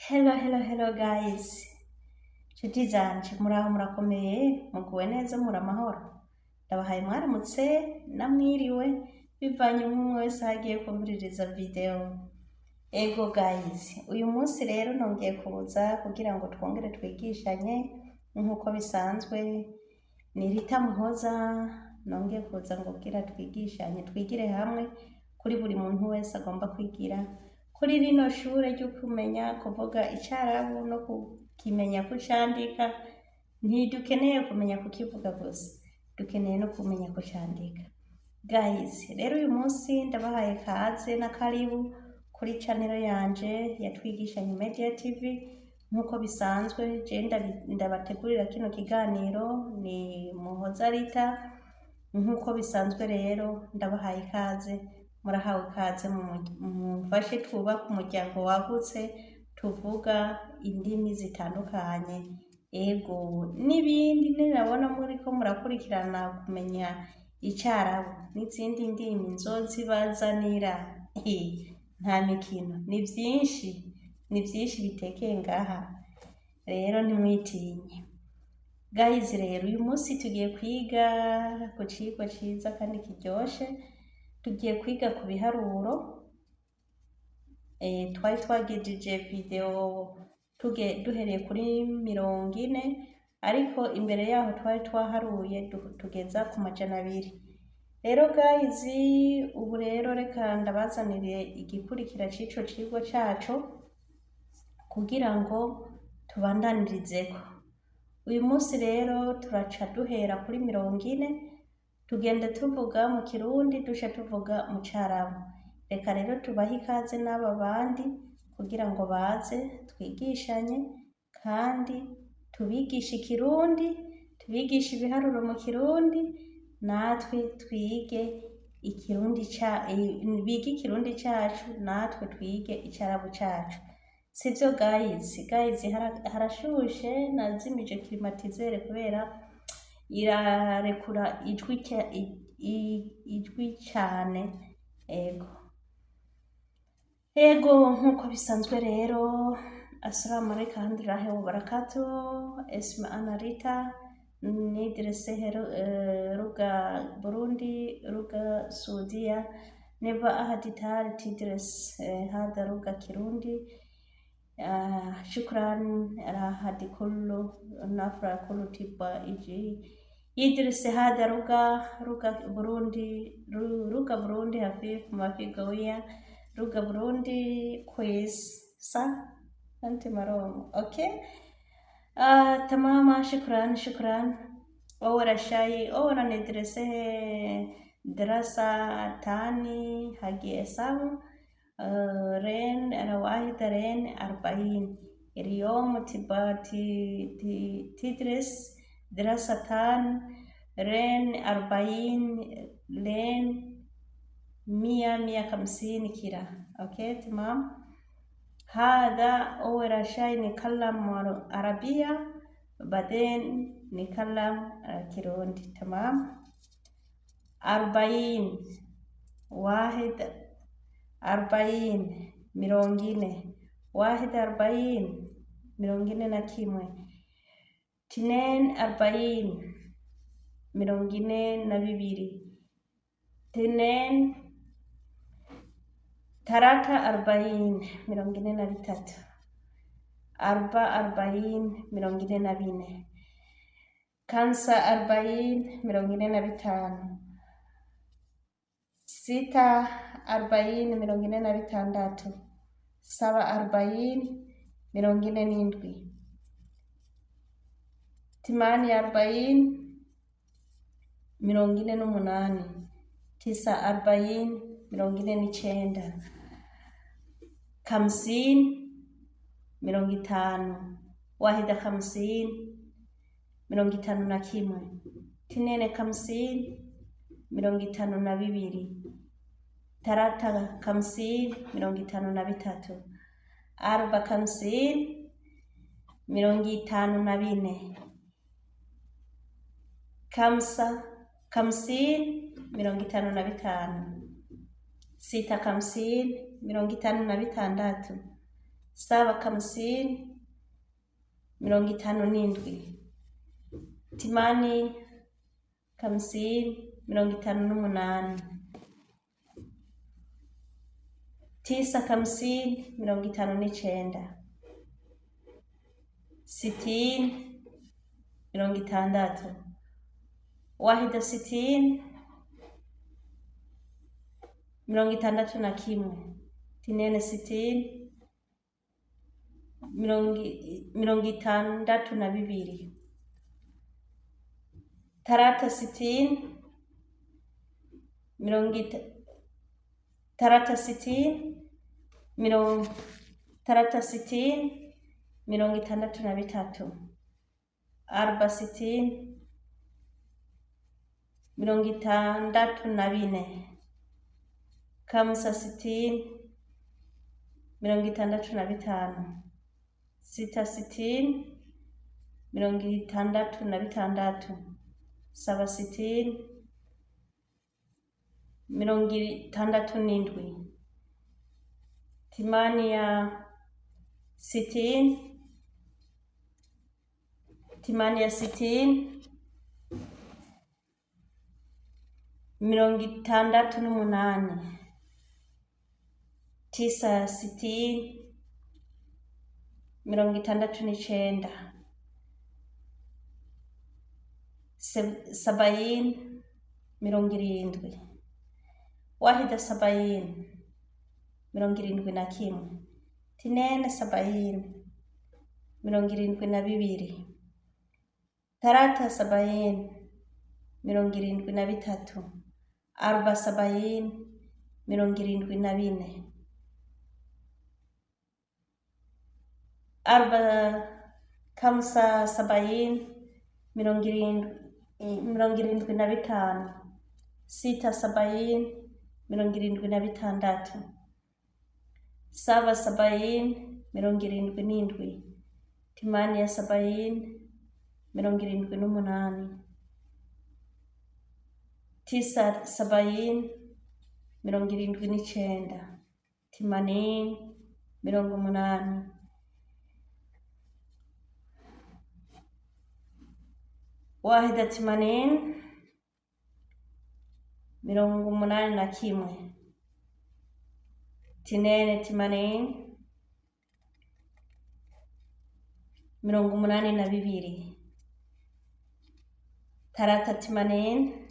Hello guys. Nshuti zanje muraho murakomeye muguwe neza muri amahoro. Ndabahaye mwaramutse namwiriwe bivanye umwe wese hagiye kumviririza video. Ego guys, uyu munsi rero nongeye kuza kugira ngo twongere twigishanye nkuko bisanzwe. Ni Rita Muhoza nongeye kuza ngo kugira twigishanye twigire hamwe kuri buri muntu wese agomba kwigira kuri rino shure ryo kumenya kuvuga icarabu no kukimenya kucandika. Ntidukeneye kumenya kukivuga gusa, dukeneye no kumenya kucandika. Guys, rero uyu munsi ndabahaye kaze na karibu kuri channel yanje ya Twigishanye Media TV. Nkuko bisanzwe je ndabategurira kino kiganiro ni Muhoza Rita. Nkuko bisanzwe rero ndabahaye kaze, murahawe kaze mufashe twubaka umuryango wagutse tuvuga indimi zitandukanye. Ego n'ibindi nirabona muriko murakurikirana kumenya icarabu n'izindi ndimi nzozibazanira. Nta mikino, ni vyinshi bitekeye ngaha, rero ntimwitinye. Guys, rero uyu munsi tugiye kwiga ku cigwa ciza kandi kiryoshe. Tugiye kwiga ku biharuro. Twari twagejeje video duhereye kuri 40, ariko imbere yaho twari twaharuye tugeza ku 200. Rero guys, ubu rero reka ndabazanire igikurikira c'ico cigwa cacu kugira ngo tubandanirizeho. Uyu munsi rero turaca duhera kuri 40, tugenda tuvuga mu Kirundi dusha tuvuga mu Carabu. Reka rero tubahe ikaze n'aba bandi kugira ngo baze twigishanye kandi tubigishe Ikirundi, tubigishe ibiharuro mu Kirundi, natwe twige Ikirundi bige Ikirundi cacu, natwe twige Icarabu cacu. Sivyo guys? Guys, harashushe nazimije climatiseur kubera irarekura ijwi cane. Ego nkuko bisanzwe rero, assalamu alaikum warahmatullahi wabarakatuh. Esma ana Rita, nidrese ruga Burundi, ruga Saudia. Neva ahadi tari tidres hada ruga Kirundi. Shukran ala hadi kullu nafra kullu tiba يدرس هذا رقى بروندي هفيف ما في قوية. رقى بروندي كويس صح؟ أنت مروم أوكي. تماما. شكرا. أول شيء أولا ندرسه دراسة تاني هاجي اسم رين أنا واحد رين 40. اليوم تبى تدرس دراسة رين 40 لين 150 كده. اوكي تمام. هذا اول شيء نتكلم عربية، بعدين نتكلم كيروندي. تمام. 40 واحد 40 mirongine 41 mirongine na kimwe 42 mirongine na bibiri 43 mirongine na bitatu 40 mirongine na bine 45 mirongine na bitanu 46 mirongine na bitandatu 47 mirongine n'indwi 48 mirongine n'umunani 49 mirongine n'icenda 50 mirongitanu 51 mirongitanu na kimwe 52 mirongitanu na bibiri 53 mirongitanu na bitatu 54 mirongitanu na bine 50 mirongitanu na bitanu 56 mirongitanu na bitandatu 7 57 8 58 9 59 60 60 61 61 tinene 60 62 tarata 60 tarata 60 tarata 60 63 arba 60 64 kamsa 60 65 sita 60 66 saba 60 67 timania 60 68 tisa 60 69 70 70 wahida 70 71 tinene 70 72 tarata 70 73 arba 70 74 arba kamsa 70 75 sita 70 76 saba 70 77 timania 70 78 tisa 70 79 80 80 wahida 80 81 tinene 80 82 tarata 80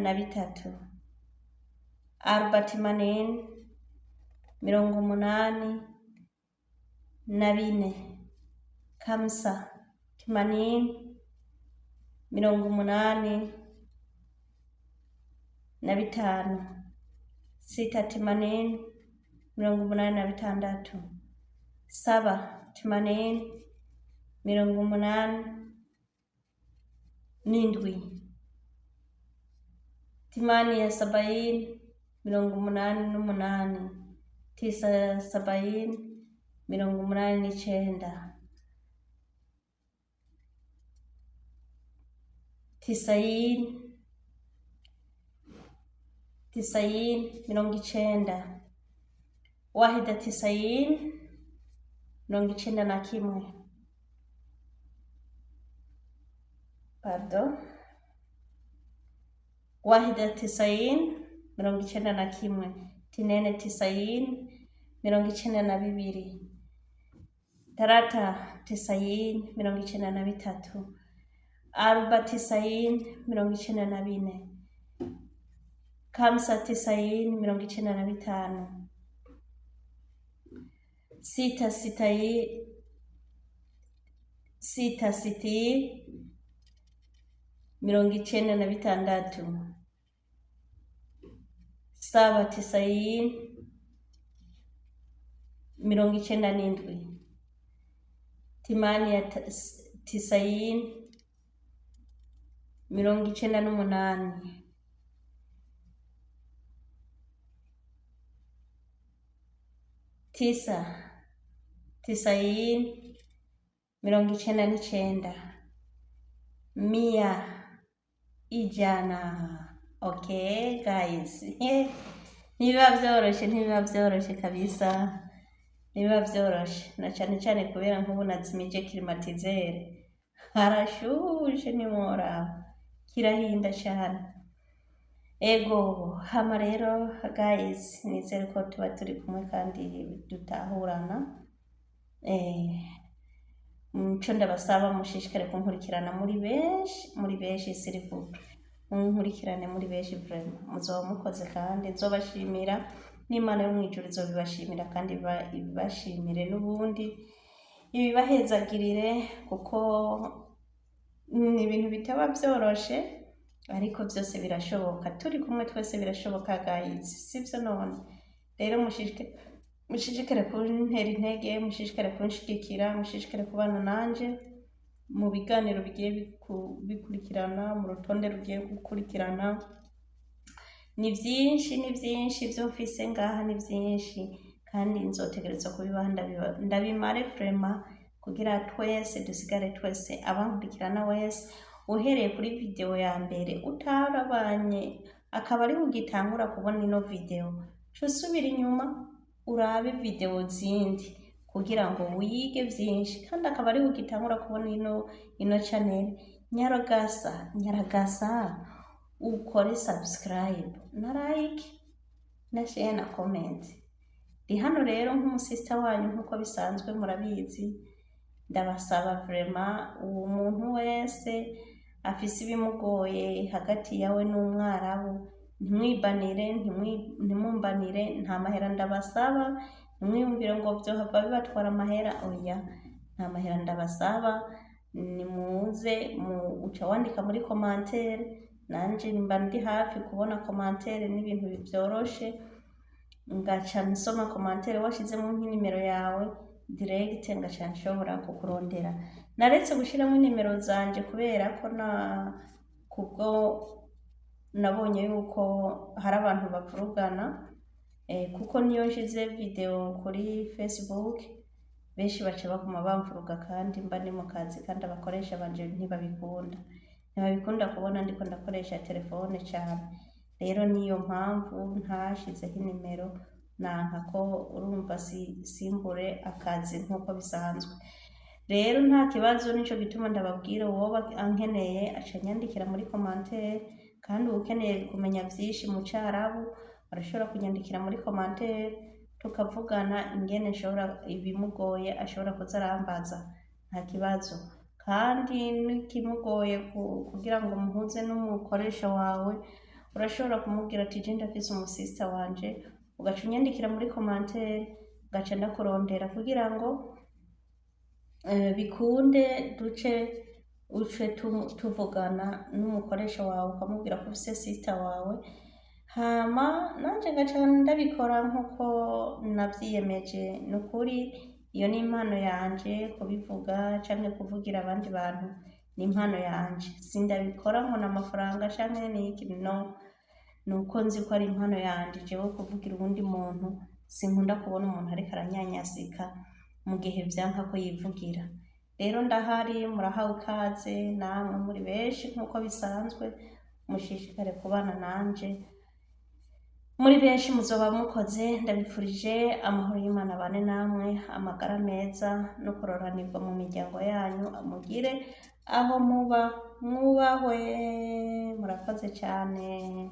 83 arba 80 84 kamsa 80 85 sita 80 86 saba 80 87 timania 70 88 tisa 70 89 90 90 wahida 90 91 pardon wahida 90 91 tinene 90 92 tarata 90 93 arba 90 94 kamsa 90 95 sita 60 96 saba 90 97 timania 90 98 tisa 90 99 100 ijana. Okay guys ntibiba vyoroshe kabisa, ntibiba vyoroshe na cane cane kubera nk'ubu nazimije climatiseur harashushe ntiworaba, kirahinda cane. Ego hama rero guys, nizere ko tuba turi kumwe kandi dutahurana. Ico ndabasaba mushishikare kunkurikirana muri benshi s'il vous plaît, munkurikirane muri benshi vraiment, muzoba mukoze kandi nzobashimira n'Imana yo mw'ijuru izobibashimira kandi ibashimire n'ubundi ibibahezagirire, kuko ni ibintu bitaba vyoroshe ariko vyose birashoboka, turi kumwe twese birashoboka guys, sivyo none? Rero mushishikare kuntera intege, mushishikare kunshigikira, mushishikare kubana nanje mu biganiro bigiye bikurikirana, mu rutonde rugiye gukurikirana. Ni vyinshi vyo mfise ngaha, ni vyinshi kandi nzotegerezwa kubibaha ndabimare vraiment, kugira twese dusigare twese abankurikirana wese uhereye kuri video ya mbere utarabanye akaba ari ugitangura kubona ino video, cusubira inyuma urabe video zindi kugira ngo wige vyinshi, kandi akaba ari ugitangura kubona ino channel. Nyaragasa ukore subscribe na like na share na comment. Ndi hano rero nk'umusista wanyu nkuko bisanzwe murabizi, ndabasaba vraiment uwo muntu wese afise ibimugoye hagati yawe n'umwarabu, ntimumbanire, nta mahera ndabasaba, ntimwiyumvire ngo vyohava bibatwara amahera, oya, nta mahera ndabasaba. Nimuze uca wandika muri commentaire, nanje mba ndi hafi kubona commentaire, n'ibintu vyoroshe, ngaca nsoma commentaire washizemo nk'inimero yawe direct, ngaca nshobora kukurondera. Naretse gushiramo inimero zanje kubera ko kubwo nabonye yuko hari abantu bavurugana, kuko niyo nshize video kuri Facebook benshi baca baguma bamvuruga kandi mba ni mu kazi, kandi abakoresha banje ntibabikunda kubona ndiko ndakoresha telefone cyane. Rero niyo mpamvu ntashizeho inimero, nanka ko urumva simbure akazi nkuko bisanzwe. Rero nta kibazo, nico gituma ndababwira uwo ankeneye aca nyandikira muri commentaire, kandi ukeneye kumenya vyinshi mu Carabu arashobora kunyandikira muri commentaire, tukavugana ingene ibimugoye ashobora kuza arambaza, nta kibazo. Kandi nikimugoye kugira ngo muhuze n'umukoresha wawe, urashobora kumubwira ati je ndafise umusista wanje, ugaca unyandikira muri commentaire, gaca ndakurondera kugira ngo bikunde uce tuvugana n'umukoresha wawe, ukamubwira ko ufise sister wawe, hama nanje ngaca ndabikora nkuko navyiyemeje. Nukuri iyo ni impano yanje, kubivuga canke kuvugira abandi bantu ni impano yanje, sindabikora nkona amafaranga canke niki, no, nuko nzi ko ari impano yanje jewe kuvugira uwundi muntu. Sinkunda kubona umuntu ariko aranyanyasika mu gihe vyanka ko yivugira. Rero ndahari, murahawe ikaze namwe muri benshi nkuko bisanzwe, mushishikare kubana nanje muri benshi, muzoba mukoze. Ndabifurije amahoro y'Imana bane namwe, amagara meza no kuroranirwa mu miryango yanyu, mugire aho muba mwubahwe. Murakoze cyane.